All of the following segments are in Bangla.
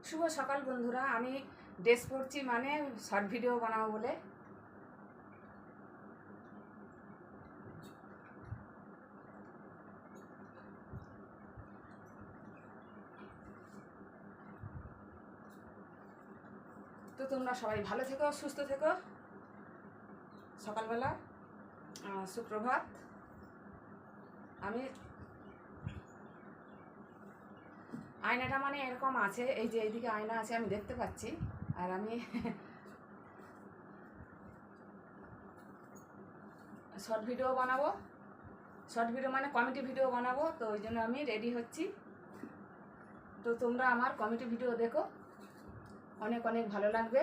শুভ সকাল বন্ধুরা। আমি ড্রেস পরছি মানে শর্ট ভিডিও বানাবো বলে। তো তোমরা সবাই ভালো থেকো, সুস্থ থেকো। সকালবেলা সুপ্রভাত। আমি আয়নাটা মানে এরকম আছে, এই যে এইদিকে আয়না আছে, আমি দেখতে পাচ্ছি। আর আমি শর্ট ভিডিও বানাবো। শর্ট ভিডিও মানে কমেডি ভিডিও বানাবো, তো ওই জন্য আমি রেডি হচ্ছি। তো তোমরা আমার কমেডি ভিডিও দেখো, অনেক অনেক ভালো লাগবে।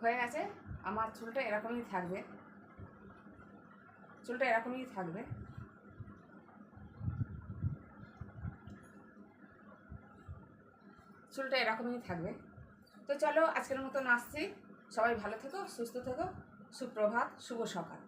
হয়ে গেছে। আমার চুলটা এরকমই থাকবে, চুলটা এরকমই থাকবে। চুলটা এরকমই থাকবে। তো চলো আজকের মতন আসছি। সবাই ভালো থেকো, সুস্থ থেকো। সুপ্রভাত, শুভ সকাল।